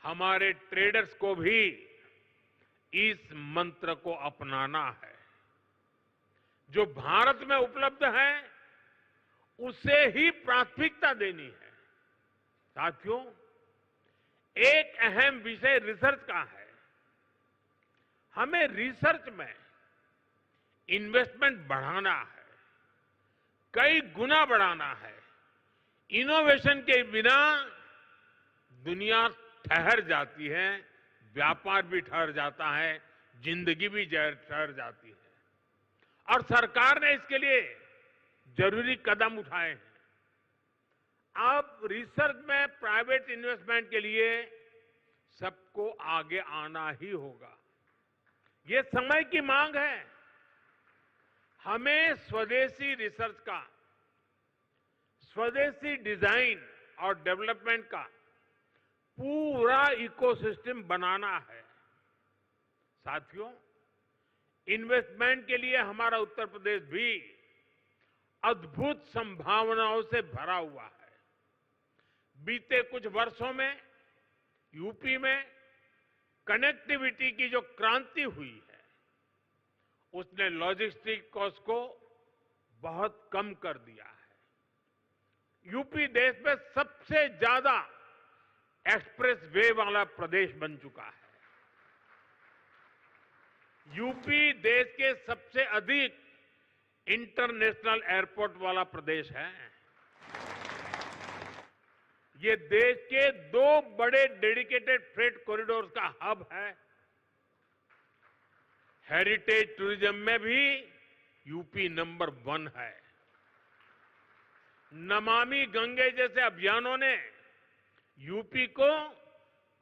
हमारे ट्रेडर्स को भी इस मंत्र को अपनाना है। जो भारत में उपलब्ध है उसे ही प्राथमिकता देनी है। साथियों, एक अहम विषय रिसर्च का है। हमें रिसर्च में इन्वेस्टमेंट बढ़ाना है, कई गुना बढ़ाना है। इनोवेशन के बिना दुनिया ठहर जाती है, व्यापार भी ठहर जाता है, जिंदगी भी ठहर जाती है। और सरकार ने इसके लिए जरूरी कदम उठाए हैं। अब रिसर्च में प्राइवेट इन्वेस्टमेंट के लिए सबको आगे आना ही होगा। ये समय की मांग है। हमें स्वदेशी रिसर्च का, स्वदेशी डिजाइन और डेवलपमेंट का पूरा इकोसिस्टम बनाना है। साथियों, इन्वेस्टमेंट के लिए हमारा उत्तर प्रदेश भी अद्भुत संभावनाओं से भरा हुआ है। बीते कुछ वर्षों में यूपी में कनेक्टिविटी की जो क्रांति हुई है, उसने लॉजिस्टिक कॉस्ट को बहुत कम कर दिया है। यूपी देश में सबसे ज्यादा एक्सप्रेस वे वाला प्रदेश बन चुका है। यूपी देश के सबसे अधिक इंटरनेशनल एयरपोर्ट वाला प्रदेश है। ये देश के 2 बड़े डेडिकेटेड फ्रेट कॉरिडोर का हब है। हेरिटेज टूरिज्म में भी यूपी नंबर 1 है। नमामि गंगे जैसे अभियानों ने यूपी को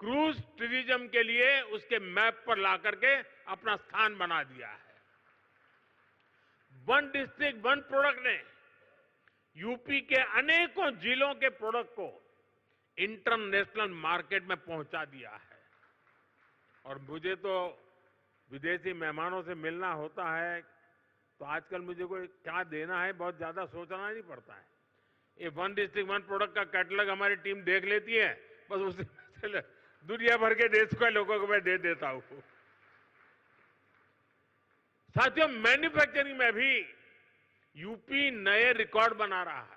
क्रूज टूरिज्म के लिए उसके मैप पर ला करके अपना स्थान बना दिया है। वन डिस्ट्रिक्ट वन प्रोडक्ट ने यूपी के अनेकों जिलों के प्रोडक्ट को इंटरनेशनल मार्केट में पहुंचा दिया है। और मुझे तो विदेशी मेहमानों से मिलना होता है, तो आजकल मुझे कोई क्या देना है बहुत ज्यादा सोचना नहीं पड़ता है। ये वन डिस्ट्रिक्ट वन प्रोडक्ट का कैटलॉग हमारी टीम देख लेती है, बस उसे दुनिया भर के देश के लोगों को मैं दे देता हूं। साथियों, मैन्युफैक्चरिंग में भी यूपी नए रिकॉर्ड बना रहा है।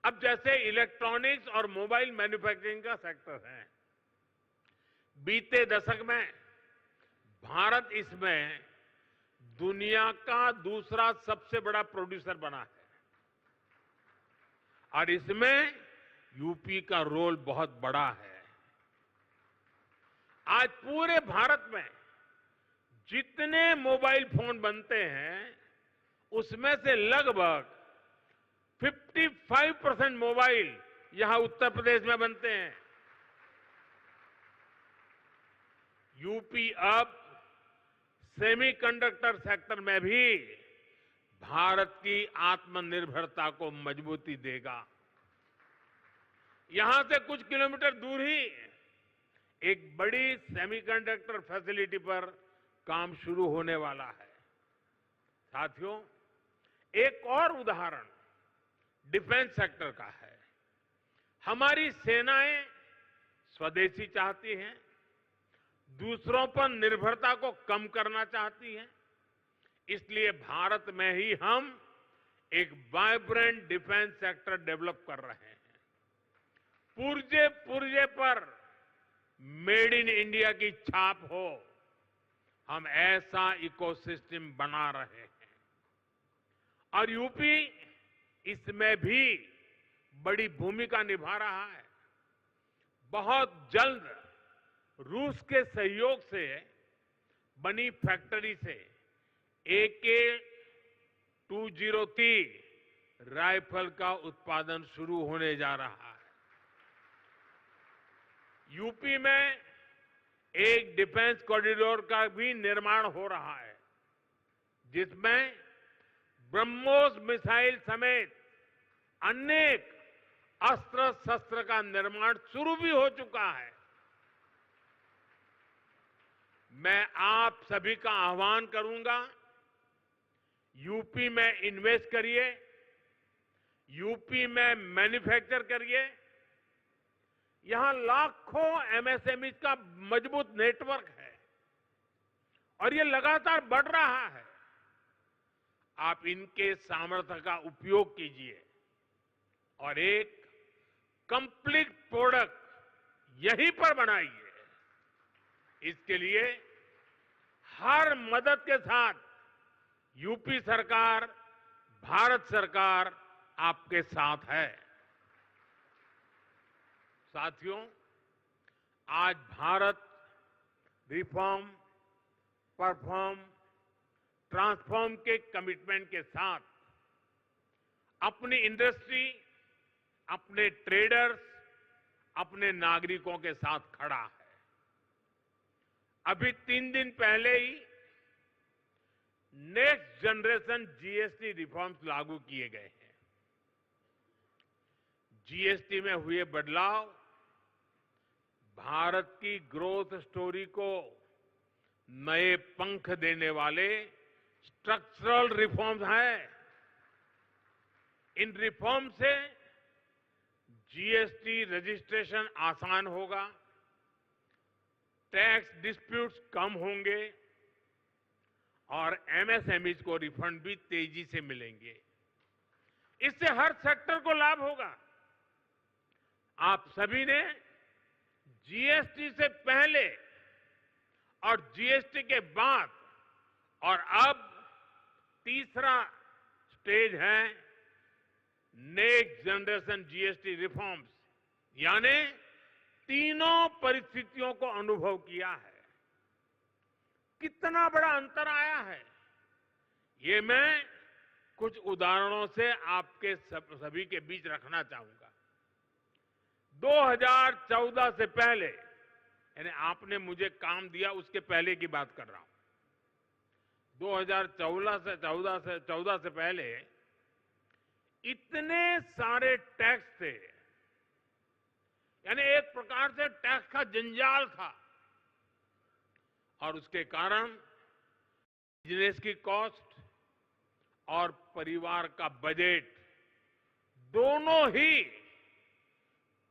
अब जैसे इलेक्ट्रॉनिक्स और मोबाइल मैन्युफैक्चरिंग का सेक्टर है, बीते दशक में भारत इसमें दुनिया का दूसरा सबसे बड़ा प्रोड्यूसर बना है। और इसमें यूपी का रोल बहुत बड़ा है। आज पूरे भारत में जितने मोबाइल फोन बनते हैं, उसमें से लगभग 55% मोबाइल यहां उत्तर प्रदेश में बनते हैं। यूपी अब सेमीकंडक्टर सेक्टर में भी भारत की आत्मनिर्भरता को मजबूती देगा। यहां से कुछ किलोमीटर दूर ही एक बड़ी सेमीकंडक्टर फैसिलिटी पर काम शुरू होने वाला है। साथियों, एक और उदाहरण डिफेंस सेक्टर का है। हमारी सेनाएं स्वदेशी चाहती हैं, दूसरों पर निर्भरता को कम करना चाहती हैं। इसलिए भारत में ही हम एक वाइब्रेंट डिफेंस सेक्टर डेवलप कर रहे हैं। पुर्जे पुर्जे पर मेड इन इंडिया की छाप हो, हम ऐसा इकोसिस्टम बना रहे हैं। और यूपी इसमें भी बड़ी भूमिका निभा रहा है। बहुत जल्द रूस के सहयोग से बनी फैक्ट्री से AK-203 राइफल का उत्पादन शुरू होने जा रहा है। यूपी में एक डिफेंस कॉरिडोर का भी निर्माण हो रहा है, जिसमें ब्रह्मोस मिसाइल समेत अनेक अस्त्र शस्त्र का निर्माण शुरू भी हो चुका है। मैं आप सभी का आह्वान करूंगा, यूपी में इन्वेस्ट करिए, यूपी में मैन्युफैक्चर करिए। यहां लाखों एमएसएमई का मजबूत नेटवर्क है और ये लगातार बढ़ रहा है। आप इनके सामर्थ्य का उपयोग कीजिए और एक कंप्लीट प्रोडक्ट यहीं पर बनाइए। इसके लिए हर मदद के साथ यूपी सरकार, भारत सरकार आपके साथ है। साथियों, आज भारत रिफॉर्म, परफॉर्म, ट्रांसफॉर्म के कमिटमेंट के साथ अपनी इंडस्ट्री, अपने ट्रेडर्स, अपने नागरिकों के साथ खड़ा है। अभी 3 दिन पहले ही नेक्स्ट जनरेशन जीएसटी रिफॉर्म्स लागू किए गए हैं। जीएसटी में हुए बदलाव भारत की ग्रोथ स्टोरी को नए पंख देने वाले स्ट्रक्चरल रिफॉर्म्स हैं। इन रिफॉर्म से जीएसटी रजिस्ट्रेशन आसान होगा, टैक्स डिस्प्यूट्स कम होंगे और एमएसएमईज को रिफंड भी तेजी से मिलेंगे। इससे हर सेक्टर को लाभ होगा। आप सभी ने जीएसटी से पहले और जीएसटी के बाद और अब तीसरा स्टेज है नेक्स्ट जनरेशन जीएसटी रिफॉर्म्स, यानी तीनों परिस्थितियों को अनुभव किया है। कितना बड़ा अंतर आया है, ये मैं कुछ उदाहरणों से आपके सभी के बीच रखना चाहूंगा। 2014 से पहले, यानी आपने मुझे काम दिया उसके पहले की बात कर रहा हूं। 2014 से पहले इतने सारे टैक्स थे, यानी एक प्रकार से टैक्स का जंजाल था और उसके कारण बिजनेस की कॉस्ट और परिवार का बजट दोनों ही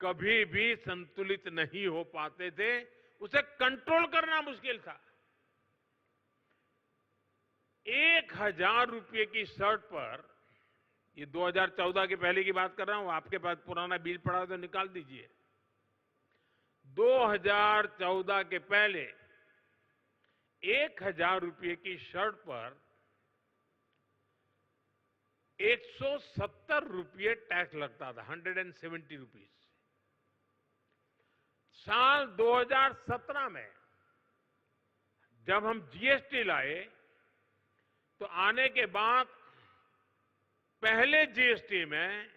कभी भी संतुलित नहीं हो पाते थे। उसे कंट्रोल करना मुश्किल था। 1000 रुपये की शर्ट पर, ये 2014 के पहले की बात कर रहा हूं, आपके पास पुराना बिल पड़ा हो तो निकाल दीजिए। 2014 के पहले 1000 रुपये की शर्ट पर 170 रुपये टैक्स लगता था, 170 रुपीज। साल 2017 में जब हम जीएसटी लाए तो आने के बाद पहले जीएसटी में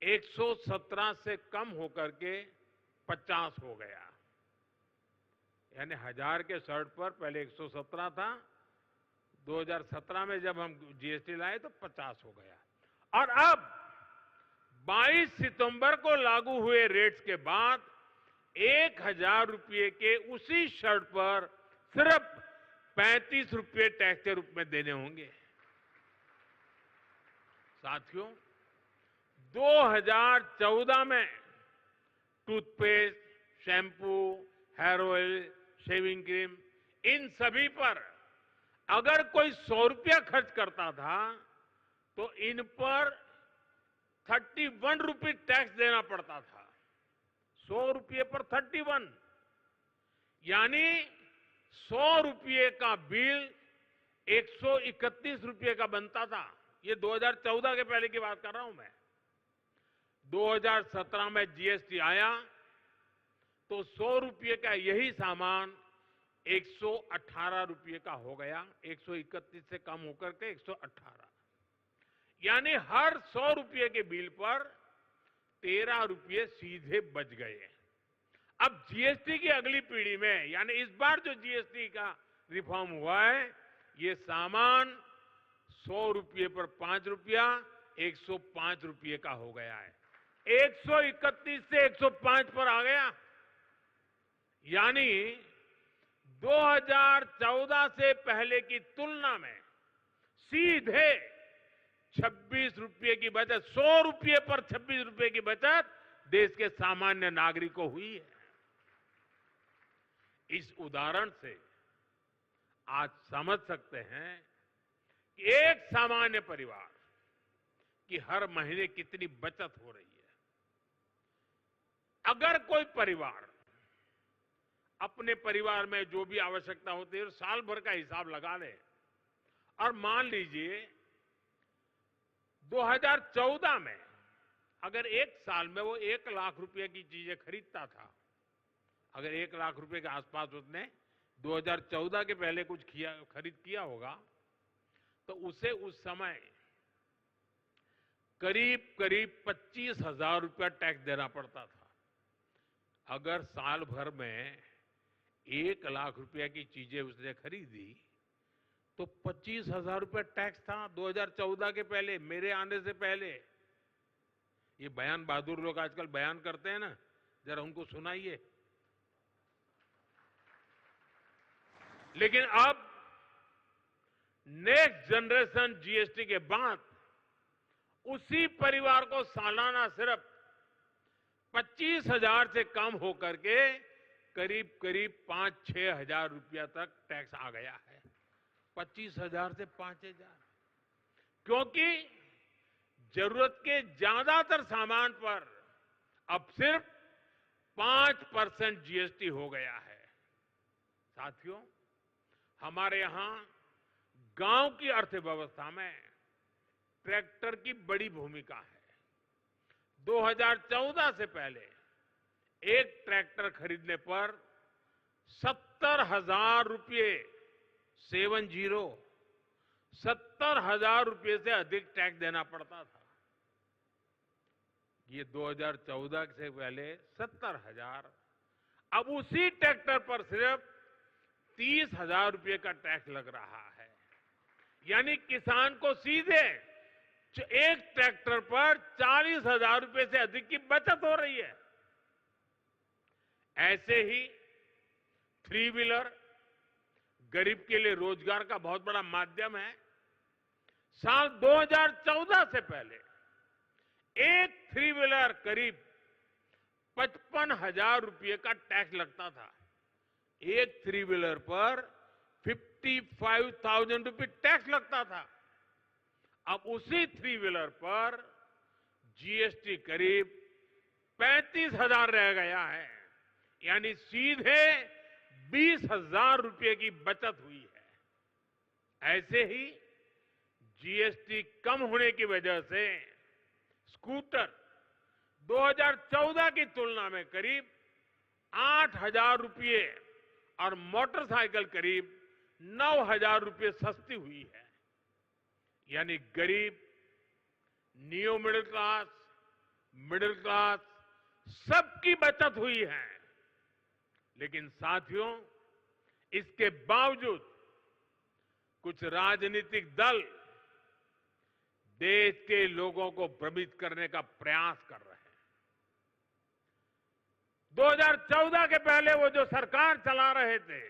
117 से कम होकर के 50 हो गया। यानी 1000 के शर्ट पर पहले 117 था, 2017 में जब हम जीएसटी लाए तो 50 हो गया। और अब 22 सितंबर को लागू हुए रेट्स के बाद 1000 रुपये के उसी शर्ट पर सिर्फ 35 रुपये टैक्स के रूप में देने होंगे। साथियों, 2014 में toothpaste, shampoo, hair oil, shaving cream, इन सभी पर अगर कोई 100 रुपया खर्च करता था तो इन पर 31 रुपये टैक्स देना पड़ता था। 100 रुपये पर 31, यानी 100 रुपये का बिल 131 रुपये का बनता था। ये 2014 के पहले की बात कर रहा हूं मैं। 2017 में जीएसटी आया तो 100 रुपये का यही सामान 118 रुपये का हो गया, 131 से कम होकर के 118। यानी हर 100 रुपये के बिल पर 13 रुपये सीधे बच गए। अब जीएसटी की अगली पीढ़ी में, यानी इस बार जो जीएसटी का रिफॉर्म हुआ है, ये सामान 100 रुपये पर 5 रुपया 105 रुपये का हो गया है। 131 से 105 पर आ गया। यानी 2014 से पहले की तुलना में सीधे 26 रुपये की बचत, 100 रुपये पर 26 रुपये की बचत देश के सामान्य नागरिक को हुई है। इस उदाहरण से आज समझ सकते हैं कि एक सामान्य परिवार की हर महीने कितनी बचत हो रही है। अगर कोई परिवार अपने परिवार में जो भी आवश्यकता होती है साल भर का हिसाब लगा ले और मान लीजिए 2014 में अगर एक साल में वो 1 लाख रुपए की चीजें खरीदता था, अगर 1 लाख रुपए के आसपास उसने 2014 के पहले कुछ खरीद किया होगा, तो उसे उस समय करीब करीब 25,000 रुपया टैक्स देना पड़ता था। अगर साल भर में 1 लाख रुपया की चीजें उसने खरीदी तो 25,000 रुपया टैक्स था 2014 के पहले, मेरे आने से पहले। ये बयान बहादुर लोग आजकल बयान करते हैं ना, जरा उनको सुनाइए। लेकिन अब नेक्स्ट जनरेशन जीएसटी के बाद उसी परिवार को सालाना सिर्फ 25,000 से कम होकर के करीब करीब 5-6 हजार रुपया तक टैक्स आ गया है। 25,000 से 5,000, क्योंकि जरूरत के ज्यादातर सामान पर अब सिर्फ 5% जीएसटी हो गया है। साथियों, हमारे यहां गांव की अर्थव्यवस्था में ट्रैक्टर की बड़ी भूमिका है। 2014 से पहले एक ट्रैक्टर खरीदने पर 70,000 रुपये 70,000 रुपये से अधिक टैक्स देना पड़ता था। ये 2014 से पहले 70,000, अब उसी ट्रैक्टर पर सिर्फ 30,000 रुपये का टैक्स लग रहा है। यानी किसान को सीधे एक ट्रैक्टर पर 40,000 रुपये से अधिक की बचत हो रही है। ऐसे ही 3 व्हीलर गरीब के लिए रोजगार का बहुत बड़ा माध्यम है। साल 2014 से पहले एक 3 व्हीलर करीब 55,000 रुपये का टैक्स लगता था। एक 3 व्हीलर पर 55,000 रुपये टैक्स लगता था। अब उसी 3 व्हीलर पर जीएसटी करीब 35,000 रह गया है। यानी सीधे 20,000 रुपये की बचत हुई है। ऐसे ही जीएसटी कम होने की वजह से स्कूटर 2014 की तुलना में करीब 8,000 रुपये और मोटरसाइकिल करीब 9,000 रुपये सस्ती हुई है। यानी गरीब, नियो मिडिल क्लास सबकी बचत हुई है। लेकिन साथियों, इसके बावजूद कुछ राजनीतिक दल देश के लोगों को भ्रमित करने का प्रयास कर रहे हैं। 2014 के पहले वो जो सरकार चला रहे थे,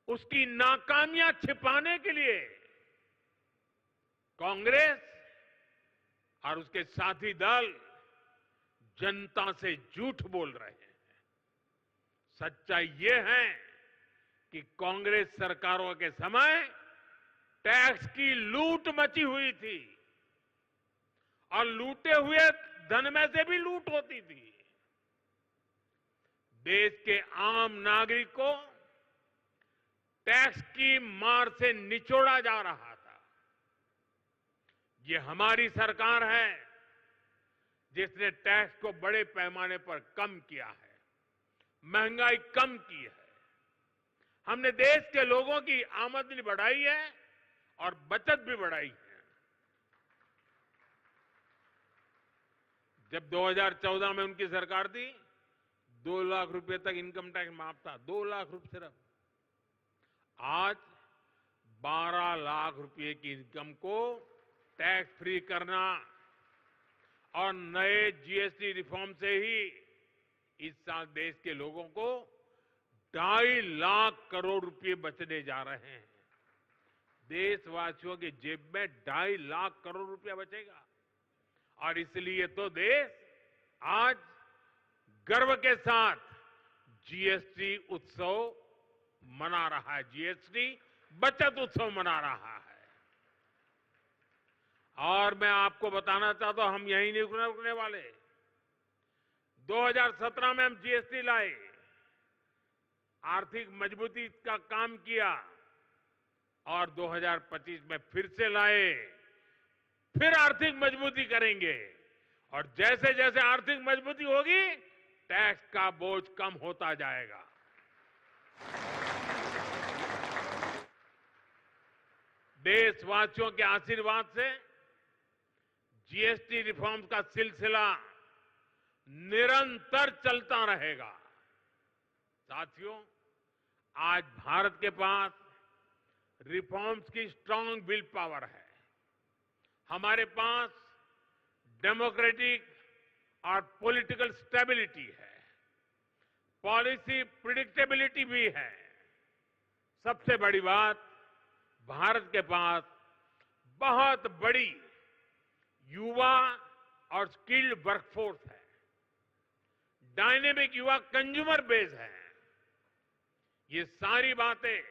उसकी नाकामियां छिपाने के लिए कांग्रेस और उसके साथी दल जनता से झूठ बोल रहे हैं। सच्चाई ये है कि कांग्रेस सरकारों के समय टैक्स की लूट मची हुई थी और लूटे हुए धन में से भी लूट होती थी। देश के आम नागरिक को टैक्स की मार से निचोड़ा जा रहा था। ये हमारी सरकार है जिसने टैक्स को बड़े पैमाने पर कम किया है, महंगाई कम की है। हमने देश के लोगों की आमदनी बढ़ाई है और बचत भी बढ़ाई है। जब 2014 में उनकी सरकार थी, 2 लाख रुपए तक इनकम टैक्स माफ था, 2 लाख रुपए सिर्फ। आज 12 लाख रुपए की इनकम को टैक्स फ्री करना और नए जीएसटी रिफॉर्म से ही इस साल देश के लोगों को 2.5 लाख करोड़ रुपए बचने जा रहे हैं। देशवासियों की जेब में 2.5 लाख करोड़ रुपया बचेगा। और इसलिए तो देश आज गर्व के साथ जीएसटी उत्सव मना रहा है, जीएसटी बचत उत्सव मना रहा है। और मैं आपको बताना चाहता हूं, हम यहीं नहीं रुकने वाले। 2017 में हम जीएसटी लाए, आर्थिक मजबूती का काम किया, और 2025 में फिर से लाए, फिर आर्थिक मजबूती करेंगे। और जैसे जैसे आर्थिक मजबूती होगी, टैक्स का बोझ कम होता जाएगा। देशवासियों के आशीर्वाद से जीएसटी रिफॉर्म का सिलसिला निरंतर चलता रहेगा। साथियों, आज भारत के पास रिफॉर्म्स की स्ट्रांग विल पावर है। हमारे पास डेमोक्रेटिक और पॉलिटिकल स्टेबिलिटी है, पॉलिसी प्रिडिक्टेबिलिटी भी है। सबसे बड़ी बात, भारत के पास बहुत बड़ी युवा और स्किल्ड वर्कफोर्स है, डायनेमिक युवा कंज्यूमर बेस है। ये सारी बातें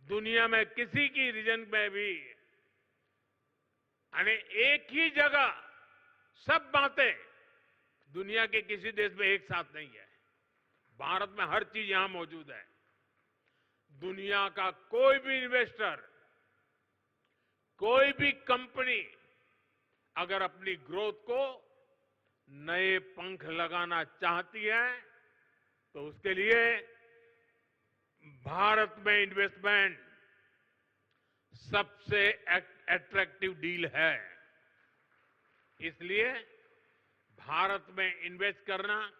दुनिया में किसी की रीजन में भी, यानी एक ही जगह सब बातें दुनिया के किसी देश में एक साथ नहीं है। भारत में हर चीज यहां मौजूद है। दुनिया का कोई भी इन्वेस्टर, कोई भी कंपनी अगर अपनी ग्रोथ को नए पंख लगाना चाहती है, तो उसके लिए भारत में इन्वेस्टमेंट सबसे अट्रैक्टिव डील है। इसलिए भारत में इन्वेस्ट करना,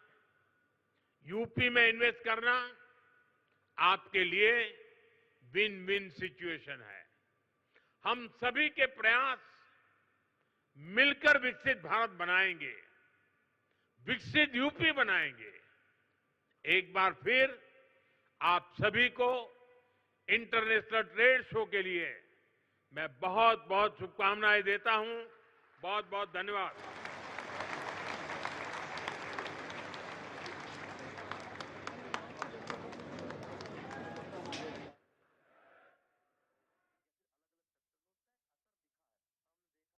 यूपी में इन्वेस्ट करना आपके लिए विन विन सिचुएशन है। हम सभी के प्रयास मिलकर विकसित भारत बनाएंगे, विकसित यूपी बनाएंगे। एक बार फिर आप सभी को इंटरनेशनल ट्रेड शो के लिए मैं बहुत बहुत शुभकामनाएं देता हूं। बहुत बहुत धन्यवाद।